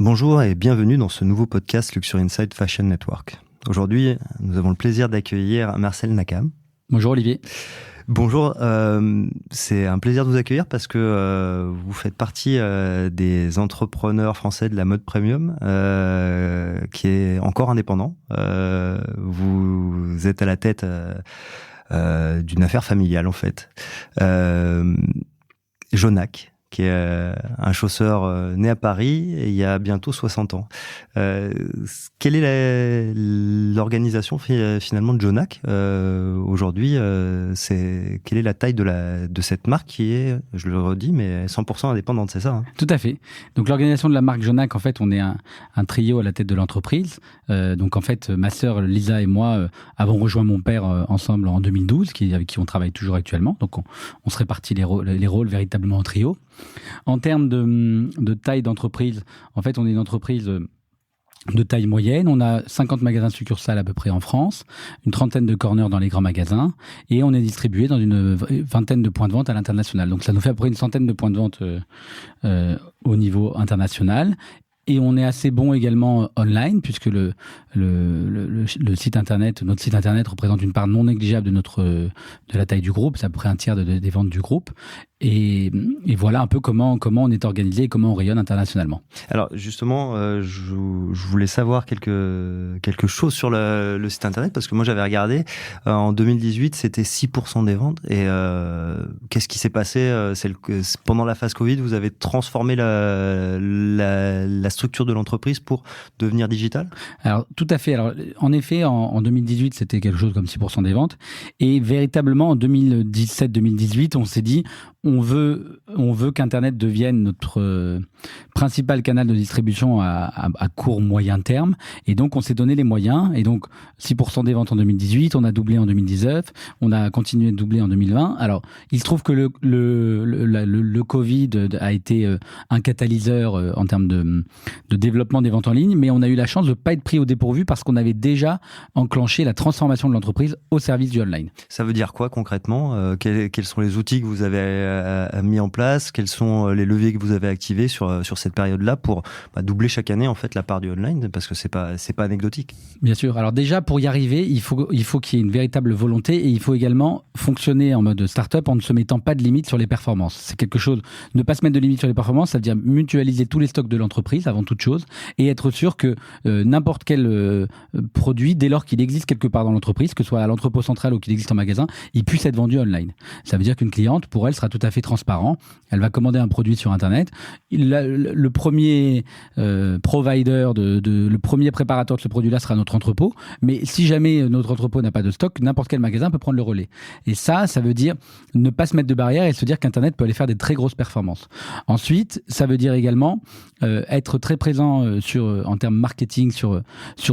Bonjour et bienvenue dans ce nouveau podcast Luxury Inside Fashion Network. Aujourd'hui, nous avons le plaisir d'accueillir Marcel Nakam. Bonjour Olivier. Bonjour, c'est un plaisir de vous accueillir parce que vous faites partie des entrepreneurs français de la mode premium qui est encore indépendant. Vous êtes à la tête d'une affaire familiale en fait. Jonac, qui est un chausseur né à Paris et il y a bientôt 60 ans. Quelle est l'organisation finalement de Jonac aujourd'hui? Quelle est la taille de cette marque qui est, je le redis, mais 100% indépendante, c'est ça, hein? Tout à fait. Donc l'organisation de la marque Jonac, en fait, on est un trio à la tête de l'entreprise. Donc en fait, ma sœur Lisa et moi avons rejoint mon père ensemble en 2012, avec qui on travaille toujours actuellement. Donc on se répartit les rôles véritablement en trio. En termes de taille d'entreprise, en fait, on est une entreprise de taille moyenne. On a 50 magasins succursales à peu près en France, une trentaine de corners dans les grands magasins, et on est distribué dans une vingtaine de points de vente à l'international. Donc ça nous fait à peu près une centaine de points de vente au niveau international. Et on est assez bon également online, puisque le site internet, notre site internet représente une part non négligeable de la taille du groupe. C'est à peu près un tiers des ventes du groupe. Et voilà un peu comment on est organisé et comment on rayonne internationalement. Alors justement, je voulais savoir quelque chose sur le site internet, parce que moi j'avais regardé, en 2018 c'était 6% des ventes, et qu'est-ce qui s'est passé? Pendant la phase Covid, vous avez transformé la structure de l'entreprise pour devenir digital? Alors tout à fait. Alors en effet, en 2018 c'était quelque chose comme 6% des ventes, et véritablement en 2017-2018 on s'est dit on veut qu'Internet devienne notre principal canal de distribution à court moyen terme, et donc on s'est donné les moyens. Et donc 6% des ventes en 2018, on a doublé en 2019, on a continué de doubler en 2020. Alors il se trouve que le Covid a été un catalyseur en termes de développement des ventes en ligne, mais on a eu la chance de ne pas être pris au dépourvu parce qu'on avait déjà enclenché la transformation de l'entreprise au service du online. Ça veut dire quoi concrètement? Quels sont les outils que vous avez mis en place? Quels sont les leviers que vous avez activés sur cette période-là pour doubler chaque année en fait la part du online, parce que c'est pas anecdotique. Bien sûr. Alors déjà, pour y arriver, il faut qu'il y ait une véritable volonté, et il faut également fonctionner en mode start-up en ne se mettant pas de limite sur les performances. C'est quelque chose, ne pas se mettre de limite sur les performances, ça veut dire mutualiser tous les stocks de l'entreprise avant toute chose, et être sûr que n'importe quel produit, dès lors qu'il existe quelque part dans l'entreprise, que ce soit à l'entrepôt central ou qu'il existe en magasin, il puisse être vendu online. Ça veut dire qu'une cliente, pour elle, sera tout à fait transparent. Elle va commander un produit sur Internet. Le premier provider, le premier préparateur de ce produit-là sera notre entrepôt. Mais si jamais notre entrepôt n'a pas de stock, n'importe quel magasin peut prendre le relais. Et ça veut dire ne pas se mettre de barrière et se dire qu'Internet peut aller faire des très grosses performances. Ensuite, ça veut dire également être très présent en termes marketing sur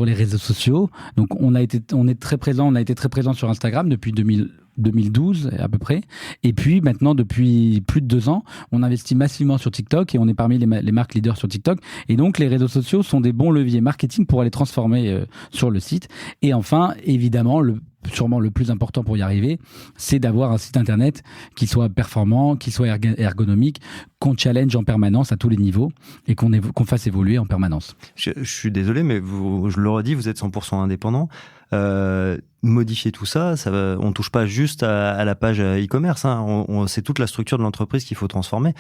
les réseaux sociaux. Donc on a été très présent sur Instagram depuis 2012 à peu près, et puis maintenant depuis plus de 2 ans on investit massivement sur TikTok, et on est parmi les marques leaders sur TikTok, et donc les réseaux sociaux sont des bons leviers marketing pour aller transformer sur le site. Et enfin évidemment sûrement le plus important pour y arriver, c'est d'avoir un site internet qui soit performant, qui soit ergonomique, qu'on challenge en permanence à tous les niveaux, et qu'on fasse évoluer en permanence. Je suis désolé, mais je le redis, vous êtes 100% indépendant. Modifier tout ça, on touche pas juste à la page e-commerce, hein. C'est toute la structure de l'entreprise qu'il faut transformer.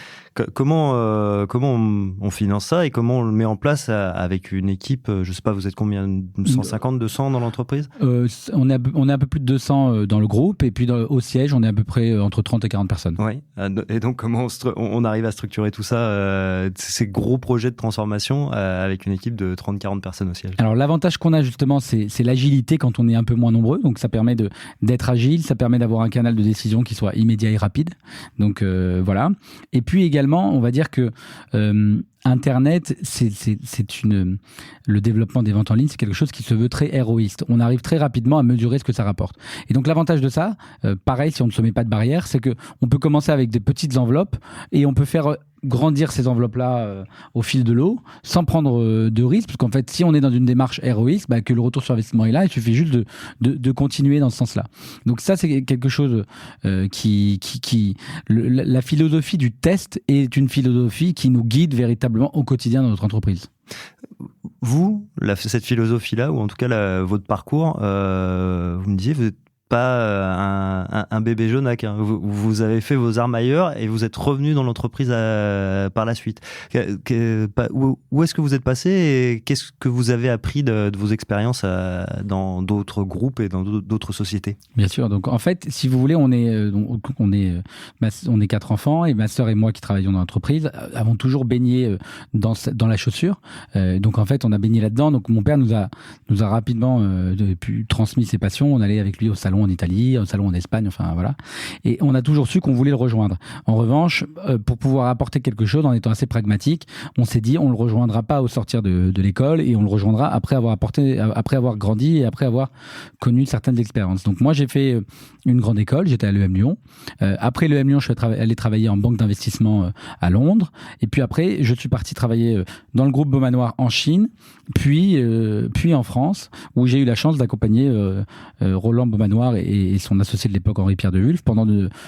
Comment on finance ça, et comment on le met en place avec une équipe? Je sais pas, vous êtes combien? 150, 200 dans l'entreprise? On est un peu plus de 200 dans le groupe, et puis au siège, on est à peu près entre 30 et 40 personnes. Oui. Et donc comment on arrive à structurer tout ça, ces gros projets de transformation avec une équipe de 30-40 personnes au siège? Alors l'avantage qu'on a justement, c'est l'agilité quand on est un peu moins nombreux. Donc ça permet d'être agile, ça permet d'avoir un canal de décision qui soit immédiat et rapide. Donc voilà. Et puis également, on va dire que Internet, le développement des ventes en ligne, c'est quelque chose qui se veut très héroïste. On arrive très rapidement à mesurer ce que ça rapporte. Et donc l'avantage de ça, pareil, si on ne se met pas de barrière, c'est que on peut commencer avec des petites enveloppes, et on peut faire grandir ces enveloppes-là au fil de l'eau, sans prendre de risques, parce qu'en fait, si on est dans une démarche ROX, que le retour sur investissement est là, il suffit juste de continuer dans ce sens-là. Donc ça, c'est quelque chose la philosophie du test est une philosophie qui nous guide véritablement au quotidien dans notre entreprise. Vous, cette philosophie-là, ou en tout cas votre parcours, vous me disiez, vous n'êtes pas un bébé Jonac, hein. Vous avez fait vos armes ailleurs et vous êtes revenu dans l'entreprise par la suite. Où est-ce que vous êtes passé et qu'est-ce que vous avez appris de vos expériences dans d'autres groupes et dans d'autres sociétés? Bien sûr. Donc en fait, si vous voulez, on est 4 enfants et ma sœur et moi qui travaillons dans l'entreprise avons toujours baigné dans la chaussure. Donc en fait, on a baigné là-dedans. Donc mon père nous a rapidement transmis ses passions. On allait avec lui au salon en Italie, au salon en Espagne, enfin voilà. Et on a toujours su qu'on voulait le rejoindre. En revanche, pour pouvoir apporter quelque chose, en étant assez pragmatique, on s'est dit on le rejoindra pas au sortir de l'école et on le rejoindra après avoir grandi et après avoir connu certaines expériences. Donc moi j'ai fait une grande école, j'étais à l'EM Lyon. Après l'EM Lyon, je suis allé travailler en banque d'investissement à Londres. Et puis après, je suis parti travailler dans le groupe Beaumanoir en Chine, puis en France, où j'ai eu la chance d'accompagner Roland Beaumanoir et son associé de l'époque Henri-Pierre de Wulf pendant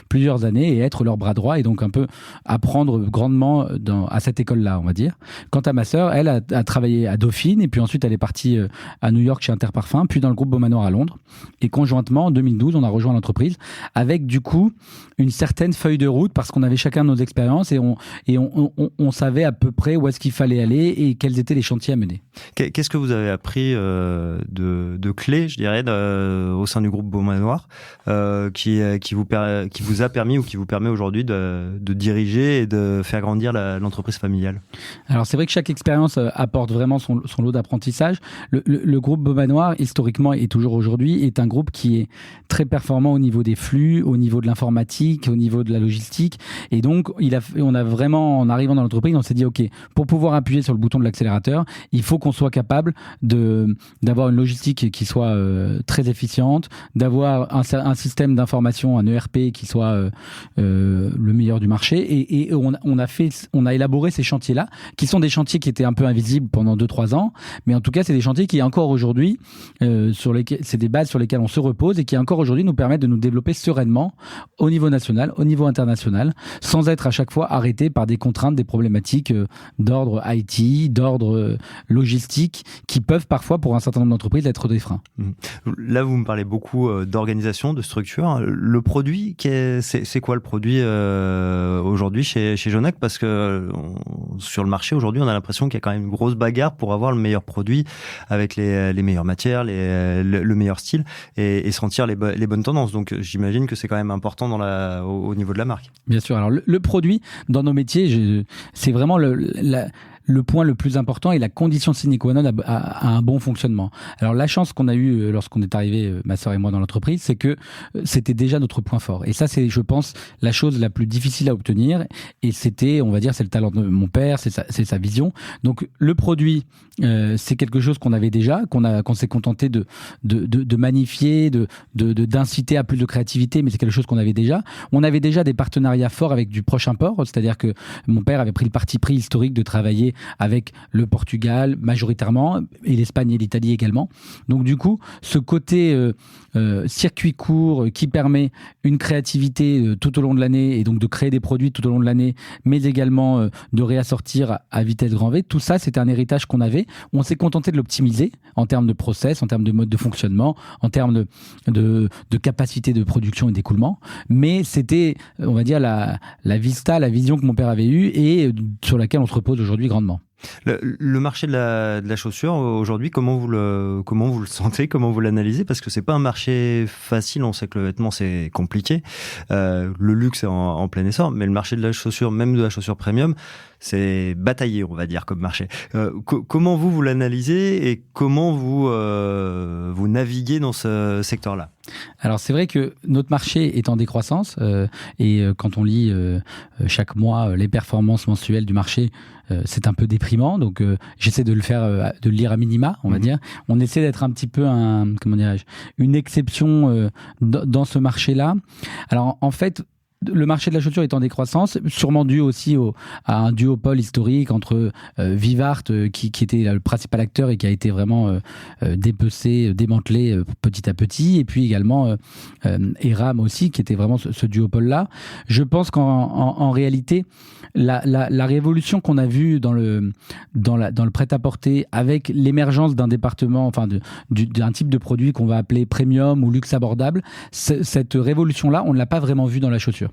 plusieurs années et être leur bras droit et donc un peu apprendre grandement à cette école-là, on va dire. Quant à ma sœur, elle a travaillé à Dauphine et puis ensuite elle est partie à New York chez Interparfums, puis dans le groupe Beaumanoir à Londres. Et conjointement, en 2012, on a rejoint l'entreprise avec du coup une certaine feuille de route parce qu'on avait chacun nos expériences et on savait à peu près où est-ce qu'il fallait aller et quels étaient les chantiers à mener. Qu'est-ce que vous avez appris de clés, je dirais, au sein du groupe Beaumanoir, qui vous a permis ou qui vous permet aujourd'hui de diriger et de faire grandir l'entreprise familiale? Alors c'est vrai que chaque expérience apporte vraiment son lot d'apprentissage. Le groupe Beaumanoir, historiquement et toujours aujourd'hui, est un groupe qui est très performant au niveau des flux, au niveau de l'informatique, au niveau de la logistique. Et donc, on a vraiment, en arrivant dans l'entreprise, on s'est dit, OK, pour pouvoir appuyer sur le bouton de l'accélérateur, il faut qu'on soit capable d'avoir une logistique qui soit très efficiente, d'avoir un système d'information, un ERP qui soit le meilleur du marché. Et on a élaboré ces chantiers-là, qui sont des chantiers qui étaient un peu invisibles pendant 2-3 ans, mais en tout cas, c'est des chantiers qui encore aujourd'hui, c'est des bases sur lesquelles on se repose et qui encore aujourd'hui nous permettent de nous développer sereinement au niveau national, au niveau international, sans être à chaque fois arrêtés par des contraintes, des problématiques d'ordre IT, d'ordre logistique, qui peuvent parfois, pour un certain nombre d'entreprises, être des freins. Là, vous me parlez beaucoup d'organisation, de structure. Le produit, c'est quoi le produit aujourd'hui chez Jonac? Parce que sur le marché, aujourd'hui, on a l'impression qu'il y a quand même une grosse bagarre pour avoir le meilleur produit avec les meilleures matières, le meilleur style et sentir les bonnes tendances. Donc, j'imagine que c'est quand même important au niveau de la marque. Bien sûr. Alors, le produit, dans nos métiers, c'est vraiment le point le plus important et la condition sine qua non à un bon fonctionnement. Alors la chance qu'on a eue lorsqu'on est arrivé, ma sœur et moi, dans l'entreprise, c'est que c'était déjà notre point fort. Et ça, c'est, je pense, la chose la plus difficile à obtenir. Et c'était, on va dire, c'est le talent de mon père, c'est sa vision. Donc le produit, c'est quelque chose qu'on avait déjà, qu'on s'est contenté de magnifier, d'inciter à plus de créativité, mais c'est quelque chose qu'on avait déjà. On avait déjà des partenariats forts avec du proche import, c'est-à-dire que mon père avait pris le parti pris historique de travailler avec le Portugal majoritairement et l'Espagne et l'Italie également. Donc du coup, ce côté circuit court qui permet une créativité tout au long de l'année et donc de créer des produits tout au long de l'année, mais également de réassortir à vitesse grand V, tout ça, c'était un héritage qu'on avait. On s'est contenté de l'optimiser en termes de process, en termes de mode de fonctionnement, en termes de capacité de production et d'écoulement, mais c'était, on va dire, la vista, la vision que mon père avait eue et sur laquelle on se repose aujourd'hui grandement. Le marché de la chaussure aujourd'hui, comment vous le sentez, comment vous l'analysez? Parce que c'est pas un marché facile. On sait que le vêtement c'est compliqué, le luxe est en plein essor, mais le marché de la chaussure, même de la chaussure premium, c'est bataillé, on va dire, comme marché. Comment vous l'analysez et comment vous naviguez dans ce secteur-là? Alors c'est vrai que notre marché est en décroissance et quand on lit chaque mois les performances mensuelles du marché, c'est un peu déprimant. Donc j'essaie de le lire à minima, on va dire. On essaie d'être un petit peu une exception dans ce marché-là. Alors en fait, le marché de la chaussure est en décroissance, sûrement dû aussi à un duopole historique entre Vivart, qui était le principal acteur et qui a été vraiment dépecé, démantelé petit à petit, et puis également Eram aussi, qui était vraiment ce duopole-là. Je pense qu'en réalité, la révolution qu'on a vue dans le prêt-à-porter, avec l'émergence d'un département, enfin d'un type de produit qu'on va appeler premium ou luxe abordable, cette révolution-là, on ne l'a pas vraiment vue dans la chaussure.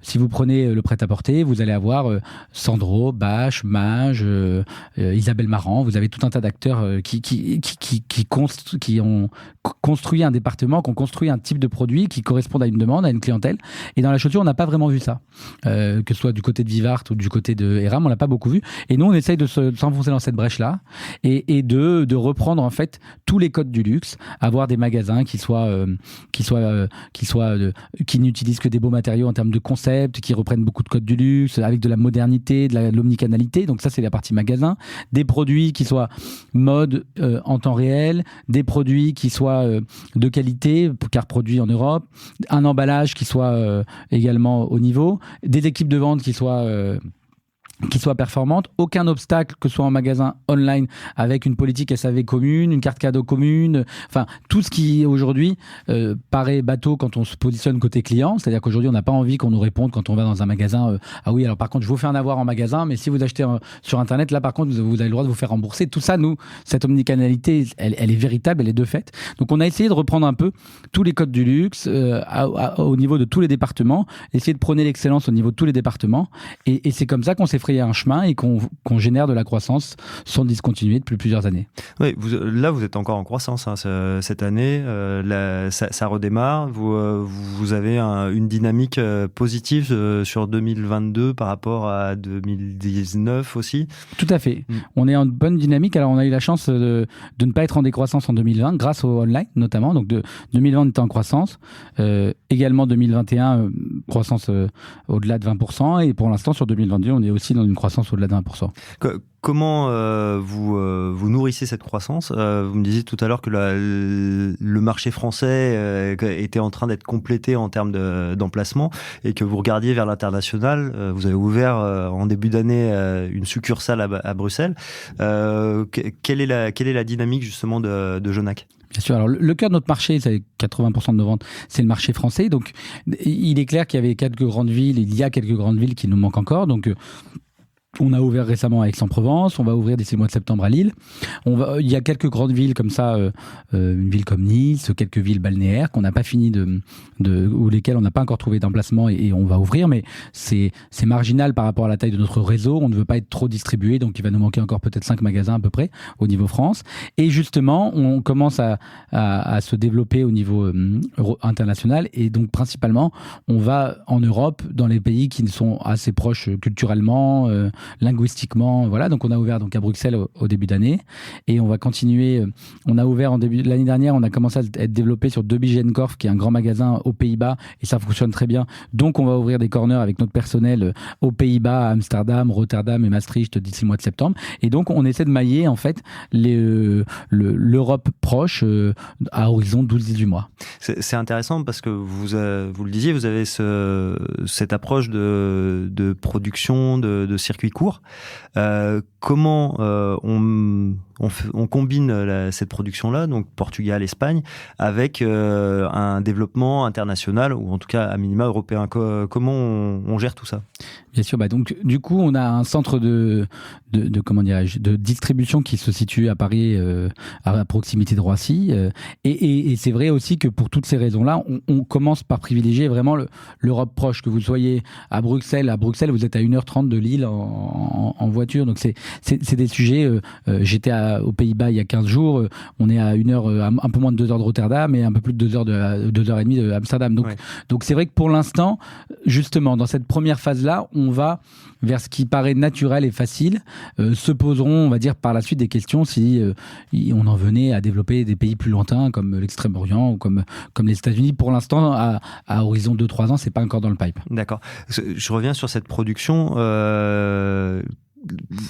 Si vous prenez le prêt-à-porter, vous allez avoir Sandro, Bache, Mage, Isabelle Marant. Vous avez tout un tas d'acteurs qui ont construit un département, qui ont construit un type de produit qui correspondent à une demande, à une clientèle. Et dans la chaussure, on n'a pas vraiment vu ça. Que ce soit du côté de Vivart ou du côté de Eram, on l'a pas beaucoup vu. Et nous, on essaye de s'enfoncer dans cette brèche-là et de reprendre en fait tous les codes du luxe, avoir des magasins qui n'utilisent que des beaux matériaux en termes de concept, qui reprennent beaucoup de codes du luxe, avec de la modernité, de l'omnicanalité. Donc ça, c'est la partie magasin. Des produits qui soient mode en temps réel, des produits qui soient de qualité, car produits en Europe, un emballage qui soit également au niveau, des équipes de vente qui soient performantes, aucun obstacle, que ce soit en magasin, online, avec une politique SAV commune, une carte cadeau commune, enfin tout ce qui aujourd'hui paraît bateau quand on se positionne côté client, c'est-à-dire qu'aujourd'hui on n'a pas envie qu'on nous réponde quand on va dans un magasin ah oui alors par contre je vous fais un avoir en magasin, mais si vous achetez sur internet, là par contre vous avez le droit de vous faire rembourser. Tout ça, nous, cette omnicanalité, elle est véritable, elle est de fait. Donc on a essayé de reprendre un peu tous les codes du luxe au niveau de tous les départements, essayer de prôner l'excellence au niveau de tous les départements, et c'est comme ça qu'on s'est frayer un chemin et qu'on génère de la croissance sans discontinuer depuis plusieurs années. Oui, là vous êtes encore en croissance cette année, ça redémarre, vous avez une dynamique positive sur 2022 par rapport à 2019 aussi. Tout à fait. On est en bonne dynamique. Alors on a eu la chance de ne pas être en décroissance en 2020 grâce au online notamment. Donc 2020 on était en croissance, également 2021 croissance au-delà de 20%, et pour l'instant sur 2022 on est aussi dans une croissance au-delà de 20%. Comment vous nourrissez cette croissance ? Vous me disiez tout à l'heure que le marché français était en train d'être complété en termes d'emplacement et que vous regardiez vers l'international. Vous avez ouvert en début d'année une succursale à Bruxelles. Quelle est la dynamique justement de Genac ? Bien sûr. Alors, le cœur de notre marché, c'est 80% de nos ventes, c'est le marché français. Donc, il est clair qu'il y a quelques grandes villes qui nous manquent encore. Donc, on a ouvert récemment à Aix-en-Provence, on va ouvrir d'ici le mois de septembre à Lille. Il y a quelques grandes villes comme ça, une ville comme Nice, quelques villes balnéaires qu'on n'a pas fini ou lesquelles on n'a pas encore trouvé d'emplacement et on va ouvrir, mais c'est marginal par rapport à la taille de notre réseau. On ne veut pas être trop distribué, donc il va nous manquer encore peut-être 5 magasins à peu près au niveau France. Et justement, on commence à se développer au niveau international, et donc principalement, on va en Europe, dans les pays qui sont assez proches culturellement, linguistiquement, voilà. Donc on a ouvert à Bruxelles au début d'année, et on va continuer. On a ouvert en début de l'année dernière, on a commencé à être développé sur De Bijenkorf, qui est un grand magasin aux Pays-Bas, et ça fonctionne très bien. Donc on va ouvrir des corners avec notre personnel aux Pays-Bas, à Amsterdam, Rotterdam et Maastricht d'ici le mois de septembre. Et donc on essaie de mailler en fait l'Europe proche à horizon 12-18 mois. C'est intéressant parce que vous le disiez, vous avez cette approche de production, de circuit court. Comment on combine cette production-là, donc Portugal, Espagne, avec un développement international, ou en tout cas à minima européen. Comment on gère tout ça ? Bien sûr, donc du coup on a un centre de distribution qui se situe à Paris, à proximité de Roissy, et c'est vrai aussi que pour toutes ces raisons-là, on commence par privilégier vraiment l'Europe proche. Que vous soyez à Bruxelles, vous êtes à 1h30 de Lille en voiture, donc c'est des sujets. J'étais aux Pays-Bas il y a 15 jours, on est à un peu moins de 2 heures de Rotterdam et un peu plus de 2 heures et demie de Amsterdam. Donc c'est vrai que pour l'instant, justement, dans cette première phase-là, on va vers ce qui paraît naturel et facile. Se poseront, on va dire, par la suite des questions si on en venait à développer des pays plus lointains comme l'Extrême-Orient ou comme les États-Unis. Pour l'instant, à horizon 2-3 ans, c'est pas encore dans le pipe. D'accord. Je reviens sur cette production.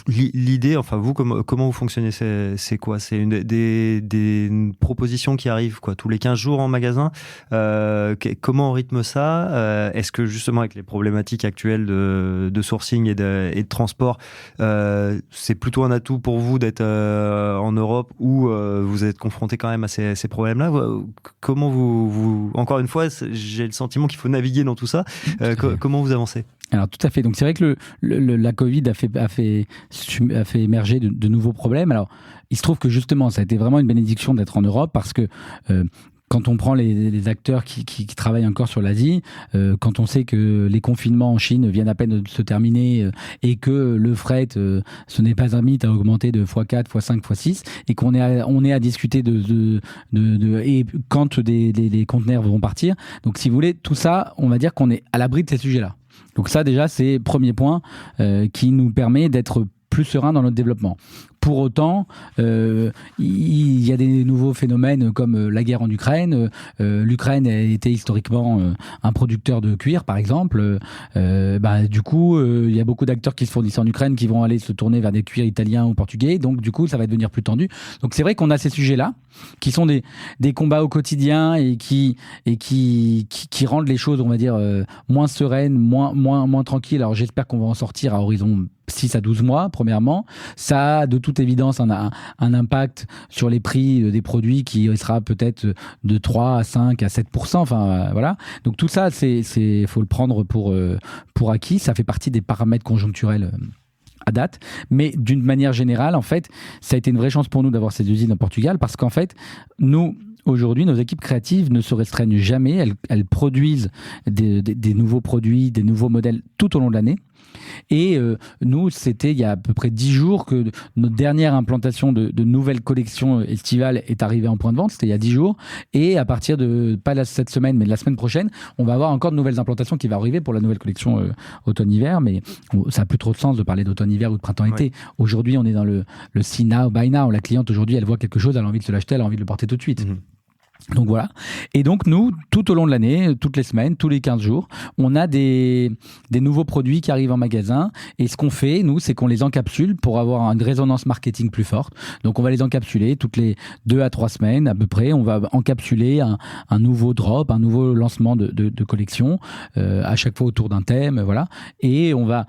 l'idée, enfin vous, comment vous fonctionnez, c'est quoi? C'est des propositions qui arrivent quoi, tous les 15 jours en magasin. Comment on rythme ça? Est-ce que justement avec les problématiques actuelles de sourcing et de transport, c'est plutôt un atout pour vous d'être en Europe où vous êtes confronté quand même à ces problèmes-là? Comment vous... Encore une fois, j'ai le sentiment qu'il faut naviguer dans tout ça. Comment vous avancez? Alors tout à fait. Donc c'est vrai que la Covid a fait émerger de nouveaux problèmes. Alors il se trouve que justement ça a été vraiment une bénédiction d'être en Europe parce que quand on prend les acteurs qui travaillent encore sur l'Asie, quand on sait que les confinements en Chine viennent à peine de se terminer et que le fret, ce n'est pas un mythe, a augmenté de x4, x5, x6 et qu'on est à discuter et quand des conteneurs vont partir. Donc si vous voulez, tout ça, on va dire qu'on est à l'abri de ces sujets-là. Donc ça déjà, c'est le premier point qui nous permet d'être plus serein dans notre développement. Pour autant, il y a des nouveaux phénomènes comme la guerre en Ukraine. L'Ukraine a été historiquement un producteur de cuir, par exemple. Du coup, il y a beaucoup d'acteurs qui se fournissent en Ukraine qui vont aller se tourner vers des cuirs italiens ou portugais. Donc, du coup, ça va devenir plus tendu. Donc, c'est vrai qu'on a ces sujets-là qui sont des combats au quotidien et qui rendent les choses, on va dire, moins sereines, moins tranquilles. Alors, j'espère qu'on va en sortir à horizon 6 à 12 mois, premièrement. Ça a de toute évidence un impact sur les prix des produits qui sera peut-être de 3 à 5 à 7%. Enfin, voilà. Donc tout ça, faut le prendre pour acquis. Ça fait partie des paramètres conjoncturels à date. Mais d'une manière générale, en fait, ça a été une vraie chance pour nous d'avoir ces usines en Portugal parce qu'en fait, nous... Aujourd'hui, nos équipes créatives ne se restreignent jamais. Elles produisent des nouveaux produits, des nouveaux modèles tout au long de l'année. Et nous, c'était il y a à peu près 10 jours que notre dernière implantation de nouvelles collections estivales est arrivée en point de vente. C'était il y a 10 jours. Et à partir de, pas cette semaine, mais de la semaine prochaine, on va avoir encore de nouvelles implantations qui vont arriver pour la nouvelle collection automne-hiver. Mais ça n'a plus trop de sens de parler d'automne-hiver ou de printemps-été. Ouais. Aujourd'hui, on est dans le see now, buy now. La cliente, aujourd'hui, elle voit quelque chose, elle a envie de se l'acheter, elle a envie de le porter tout de suite. Mmh. Donc voilà. Et donc nous, tout au long de l'année, toutes les semaines, tous les 15 jours, on a des nouveaux produits qui arrivent en magasin. Et ce qu'on fait, nous, c'est qu'on les encapsule pour avoir une résonance marketing plus forte. Donc on va les encapsuler toutes les 2 à 3 semaines à peu près. On va encapsuler un nouveau drop, un nouveau lancement de collection, à chaque fois autour d'un thème, voilà. Et on va,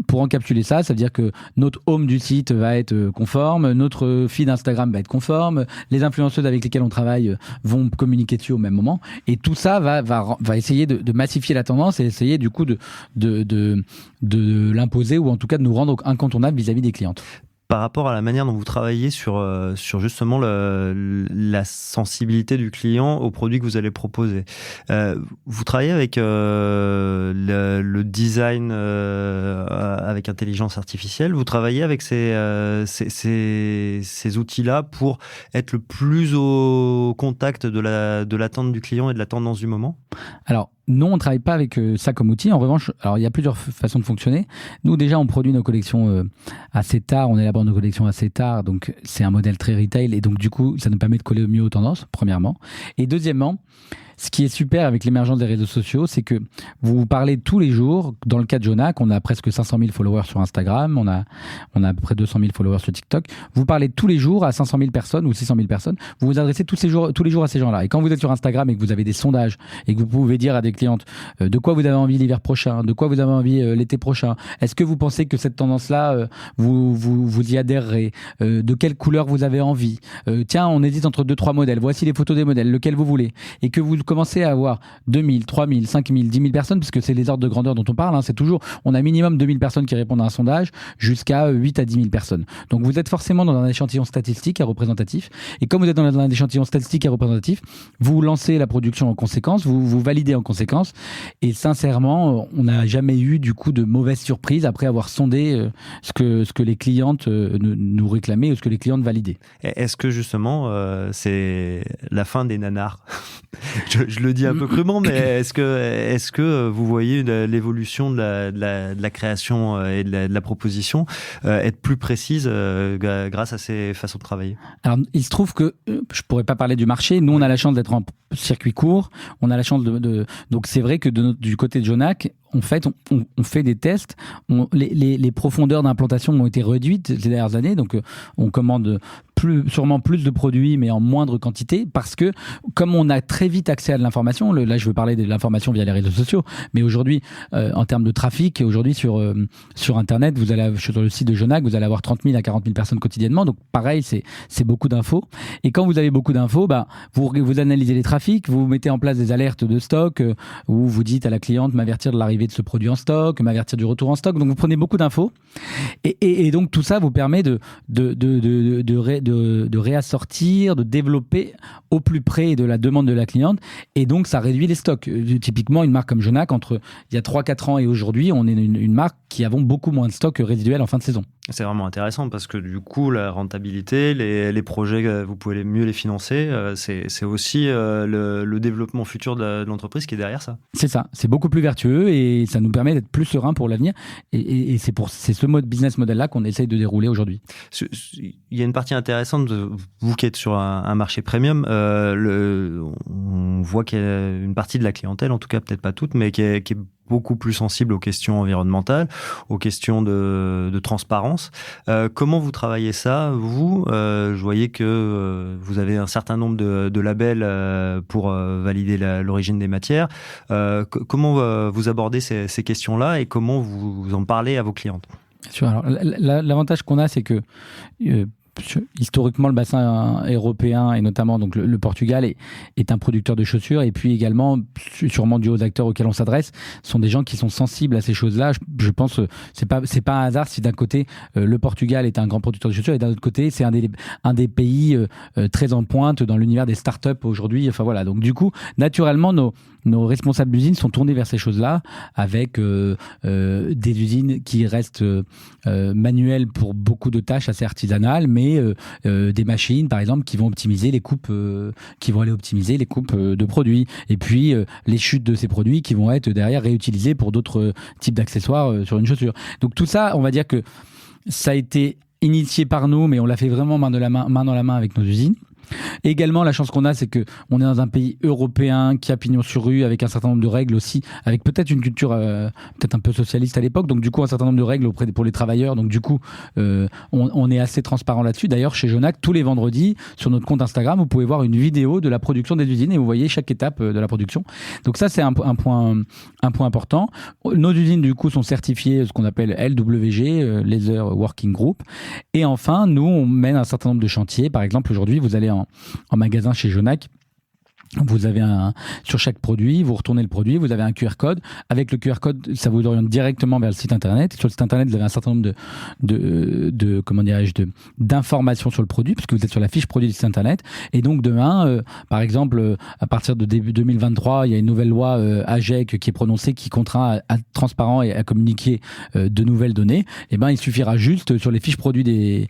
pour encapsuler ça, ça veut dire que notre home du site va être conforme, notre feed Instagram va être conforme, les influenceuses avec lesquelles on travaille vont communiquer dessus au même moment, et tout ça va essayer de massifier la tendance et essayer du coup de l'imposer, ou en tout cas de nous rendre incontournables vis-à-vis des clientes. Par rapport à la manière dont vous travaillez sur justement la sensibilité du client aux produits que vous allez proposer, vous travaillez avec le design avec intelligence artificielle, vous travaillez avec ces outils-là pour être le plus au contact de l'attente du client et de la tendance du moment? Alors, non, on ne travaille pas avec ça comme outil. En revanche, alors il y a plusieurs façons de fonctionner. Nous, déjà, on produit nos collections assez tard. On élabore nos collections assez tard. Donc, c'est un modèle très retail. Et donc, du coup, ça nous permet de coller au mieux aux tendances, premièrement. Et deuxièmement, ce qui est super avec l'émergence des réseaux sociaux, c'est que vous parlez tous les jours. Dans le cas de Jonac, on a presque 500 000 followers sur Instagram, on a à peu près 200 000 followers sur TikTok. Vous parlez tous les jours à 500 000 personnes ou 600 000 personnes. Vous vous adressez tous les jours à ces gens-là. Et quand vous êtes sur Instagram et que vous avez des sondages et que vous pouvez dire à des clientes de quoi vous avez envie l'hiver prochain, de quoi vous avez envie l'été prochain, est-ce que vous pensez que cette tendance-là, vous y adhérerez, de quelle couleur vous avez envie, tiens, on hésite entre 2-3 modèles, voici les photos des modèles, lequel vous voulez, et que vous commencez à avoir 2000, 3000, 5000, 10 000 personnes, parce que c'est les ordres de grandeur dont on parle, hein, c'est toujours, on a minimum 2000 personnes qui répondent à un sondage, jusqu'à 8 à 10 000 personnes. Donc vous êtes forcément dans un échantillon statistique et représentatif, et comme vous êtes dans un échantillon statistique et représentatif, vous lancez la production en conséquence, vous validez en conséquence, et sincèrement, on n'a jamais eu du coup de mauvaises surprises après avoir sondé ce que les clientes nous réclamaient ou ce que les clientes validaient. Est-ce que justement, c'est la fin des nanars? je le dis un peu crûment, mais est-ce que vous voyez l'évolution de la création et de la proposition être plus précise grâce à ces façons de travailler? Alors, il se trouve que je pourrais pas parler du marché. Nous, on a la chance d'être en circuit court. On a la chance donc c'est vrai que du côté de Jonac, en fait, on fait des tests. Les profondeurs d'implantation ont été réduites ces dernières années, donc on commande sûrement plus de produits, mais en moindre quantité, parce que comme on a très vite accès à de l'information, là je veux parler de l'information via les réseaux sociaux, mais aujourd'hui, en termes de trafic, aujourd'hui sur Internet, sur le site de Jonac, vous allez avoir 30 000 à 40 000 personnes quotidiennement, donc pareil, c'est beaucoup d'infos. Et quand vous avez beaucoup d'infos, vous analysez les trafics, vous mettez en place des alertes de stock, où vous dites à la cliente m'avertir de l'arrivée de ce produit en stock, m'avertir du retour en stock, donc vous prenez beaucoup d'infos, et donc tout ça vous permet de réassortir, de développer au plus près de la demande de la cliente, et donc ça réduit les stocks. Typiquement, une marque comme Jonac, entre il y a 3-4 ans et aujourd'hui, on est une marque qui avons beaucoup moins de stocks résiduels en fin de saison. C'est vraiment intéressant parce que du coup, la rentabilité, les projets, vous pouvez mieux les financer. C'est aussi le développement futur de l'entreprise qui est derrière ça. C'est ça, c'est beaucoup plus vertueux et ça nous permet d'être plus serein pour l'avenir. Et c'est ce mode business model-là qu'on essaye de dérouler aujourd'hui. Il y a une partie intéressante, vous qui êtes sur un marché premium, on voit qu'il y a une partie de la clientèle, en tout cas peut-être pas toute, mais qui est beaucoup plus sensible aux questions environnementales, aux questions de transparence. Comment vous travaillez ça, vous je voyais que vous avez un certain nombre de labels pour valider l'origine des matières. Comment vous abordez ces questions-là et comment vous en parlez à vos clientes? Bien sûr. Alors, l'avantage qu'on a, c'est que historiquement, le bassin européen et notamment donc le Portugal est un producteur de chaussures, et puis également, sûrement dû aux acteurs auxquels on s'adresse, sont des gens qui sont sensibles à ces choses-là. Je pense c'est pas un hasard si d'un côté le Portugal est un grand producteur de chaussures et d'un autre côté c'est un des pays très en pointe dans l'univers des startups aujourd'hui. Enfin voilà, donc du coup naturellement nos responsables d'usines sont tournés vers ces choses-là, avec des usines qui restent manuelles pour beaucoup de tâches assez artisanales, mais des machines, par exemple, qui vont optimiser les coupes, qui vont aller optimiser les coupes de produits, et puis les chutes de ces produits qui vont être derrière réutilisés pour d'autres types d'accessoires sur une chaussure. Donc tout ça, on va dire que ça a été initié par nous, mais on l'a fait vraiment main dans la main avec nos usines. Également, la chance qu'on a, c'est que on est dans un pays européen qui a pignon sur rue, avec un certain nombre de règles aussi, avec peut-être une culture peut-être un peu socialiste à l'époque, donc du coup un certain nombre de règles pour les travailleurs, donc du coup on est assez transparent là-dessus. D'ailleurs, chez Jonac, tous les vendredis sur notre compte Instagram, vous pouvez voir une vidéo de la production des usines et vous voyez chaque étape de la production. Donc ça, c'est un point important. Nos usines du coup sont certifiées ce qu'on appelle LWG, Leather Working Group, et enfin nous on mène un certain nombre de chantiers. Par exemple, aujourd'hui vous allez en magasin chez Jonac, vous avez sur chaque produit, vous retournez le produit, vous avez un QR code. Avec le QR code, ça vous oriente directement vers le site internet. Sur le site internet, vous avez un certain nombre d'informations sur le produit, parce que vous êtes sur la fiche produit du site internet. Et donc demain, par exemple, à partir de début 2023, il y a une nouvelle loi AGEC qui est prononcée, qui contraint à être transparent et à communiquer de nouvelles données. Et ben, il suffira juste sur les fiches produits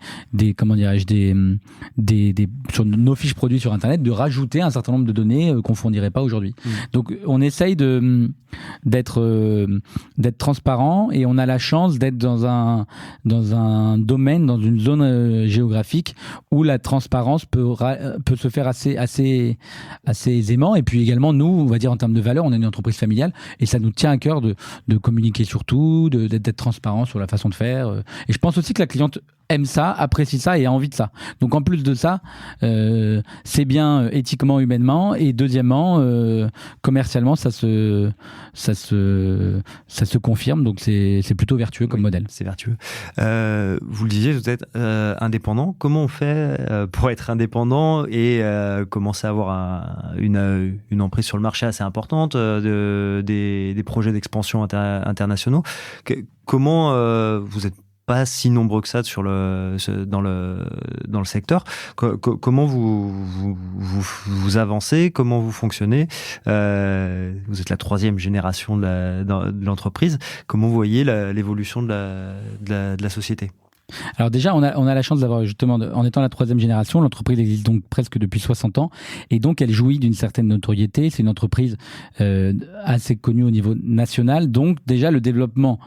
sur nos fiches produits sur internet, de rajouter un certain nombre de données qu'on fournirait pas aujourd'hui. Donc on essaye d'être transparent, et on a la chance d'être dans un domaine, dans une zone géographique où la transparence peut se faire assez aisément. Et puis également, nous, on va dire en termes de valeur, on est une entreprise familiale et ça nous tient à cœur de communiquer sur tout, d'être transparent sur la façon de faire. Et je pense aussi que la cliente aime ça, apprécie ça et a envie de ça. Donc en plus de ça, c'est bien éthiquement, humainement, et deuxièmement, commercialement, ça se confirme. Donc c'est plutôt vertueux comme modèle. C'est vertueux. Vous le disiez, vous êtes indépendant. Comment on fait pour être indépendant et commencer à avoir une emprise sur le marché assez importante, des projets d'expansion internationaux? Comment vous êtes pas si nombreux que ça dans le secteur. Comment vous avancez? Comment vous fonctionnez? Vous êtes la 3e génération de l'entreprise. Comment vous voyez l'évolution de la société? Alors déjà, on a la chance d'avoir justement, en étant la 3e génération, l'entreprise existe donc presque depuis 60 ans et donc elle jouit d'une certaine notoriété. C'est une entreprise assez connue au niveau national. Donc déjà, le développement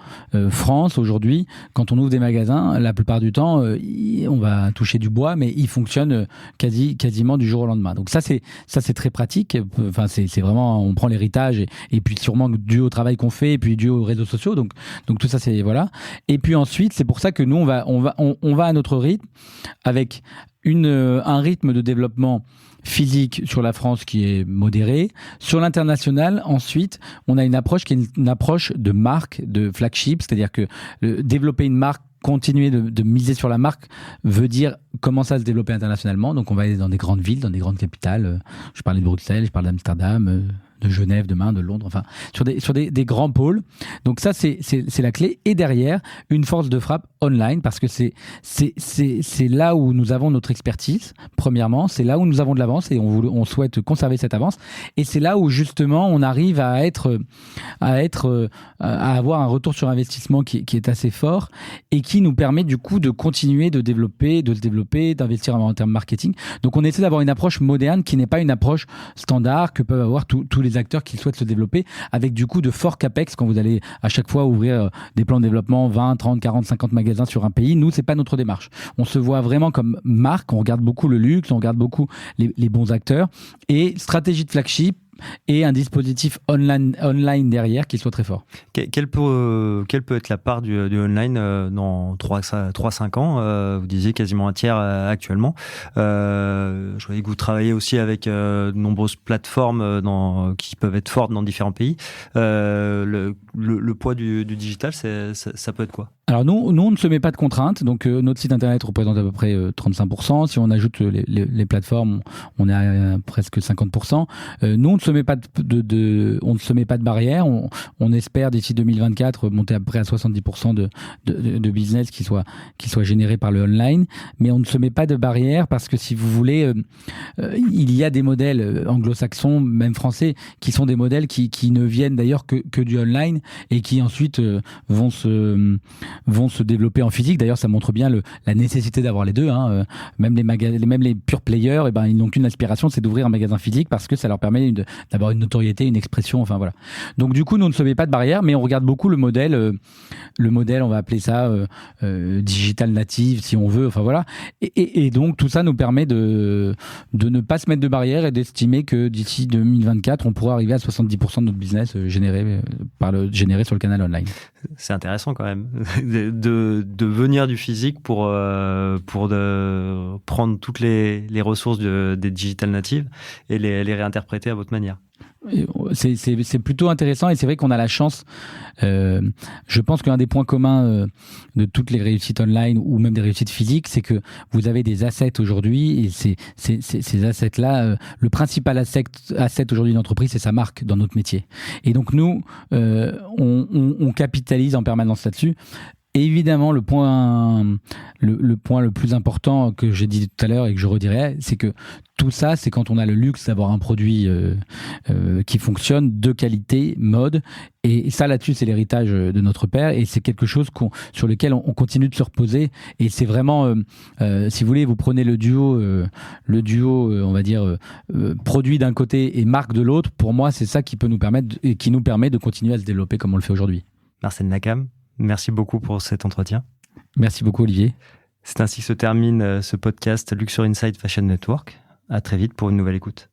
France aujourd'hui, quand on ouvre des magasins, la plupart du temps, on va toucher du bois, mais ils fonctionnent quasiment du jour au lendemain. Donc ça c'est très pratique. Enfin, c'est vraiment, on prend l'héritage et puis sûrement dû au travail qu'on fait et puis dû aux réseaux sociaux. Donc tout ça, c'est voilà. Et puis ensuite, c'est pour ça que nous, on va à notre rythme avec un rythme de développement physique sur la France qui est modéré. Sur l'international, ensuite, on a une approche qui est une approche de marque, de flagship, c'est-à-dire que développer une marque, continuer de miser sur la marque veut dire commencer à se développer internationalement. Donc on va aller dans des grandes villes, dans des grandes capitales. Je parlais de Bruxelles, je parle d'Amsterdam, de Genève demain, de Londres, enfin sur des grands pôles. Donc ça c'est la clé. Et derrière, une force de frappe online, parce que c'est là où nous avons notre expertise. Premièrement, c'est là où nous avons de l'avance et on souhaite conserver cette avance. Et c'est là où justement on arrive à avoir un retour sur investissement qui est assez fort et qui nous permet du coup de continuer de se développer, d'investir en termes marketing. Donc on essaie d'avoir une approche moderne qui n'est pas une approche standard que peuvent avoir tous les acteurs qui souhaitent se développer, avec du coup de forts capex quand vous allez à chaque fois ouvrir des plans de développement 20, 30, 40, 50 magasins sur un pays. Nous, c'est pas notre démarche. On se voit vraiment comme marque, on regarde beaucoup le luxe, on regarde beaucoup les bons acteurs et stratégie de flagship et un dispositif online derrière qui soit très fort. Quelle peut être la part du online dans 3-5 ans? Vous disiez quasiment un tiers actuellement. Je voyais que vous travaillez aussi avec de nombreuses plateformes qui peuvent être fortes dans différents pays. Le poids du digital, ça peut être quoi? Alors nous, on ne se met pas de contraintes. Donc notre site internet représente à peu près 35%. Si on ajoute les plateformes, on est à presque 50%. Nous, on ne se met pas on ne se met pas de barrière. On espère d'ici 2024 monter à peu près à 70% de business qui soit généré par le online. Mais on ne se met pas de barrière parce que si vous voulez, il y a des modèles anglo-saxons, même français, qui sont des modèles qui ne viennent d'ailleurs que du online et qui ensuite vont se développer en physique. D'ailleurs, ça montre bien la nécessité d'avoir les deux. Hein. Même les pure players, ils n'ont qu'une aspiration, c'est d'ouvrir un magasin physique parce que ça leur permet d'avoir une notoriété, une expression. Enfin voilà. Donc du coup, nous on ne se met pas de barrière, mais on regarde beaucoup le modèle. On va appeler ça digital native, si on veut. Enfin voilà. Et donc tout ça nous permet de ne pas se mettre de barrière et d'estimer que d'ici 2024, on pourra arriver à 70% de notre business généré sur le canal online. C'est intéressant quand même de venir du physique pour prendre toutes les ressources des digital natives et les réinterpréter à votre manière. C'est plutôt intéressant et c'est vrai qu'on a la chance. Je pense qu'un des points communs de toutes les réussites online ou même des réussites physiques, c'est que vous avez des assets aujourd'hui et ces assets-là, le principal asset aujourd'hui d'une entreprise, c'est sa marque dans notre métier. Et donc nous, on capitalise en permanence là-dessus. Et évidemment, le point le plus important que j'ai dit tout à l'heure et que je redirai, c'est que tout ça, c'est quand on a le luxe d'avoir un produit qui fonctionne, de qualité, mode. Et ça, là-dessus, c'est l'héritage de notre père. Et c'est quelque chose sur lequel on continue de se reposer. Et c'est vraiment, si vous voulez, vous prenez le duo, on va dire, produit d'un côté et marque de l'autre. Pour moi, c'est ça qui nous permet de continuer à se développer comme on le fait aujourd'hui. Marcel Nakam, merci beaucoup pour cet entretien. Merci beaucoup, Olivier. C'est ainsi que se termine ce podcast Luxury Insight Fashion Network. À très vite pour une nouvelle écoute.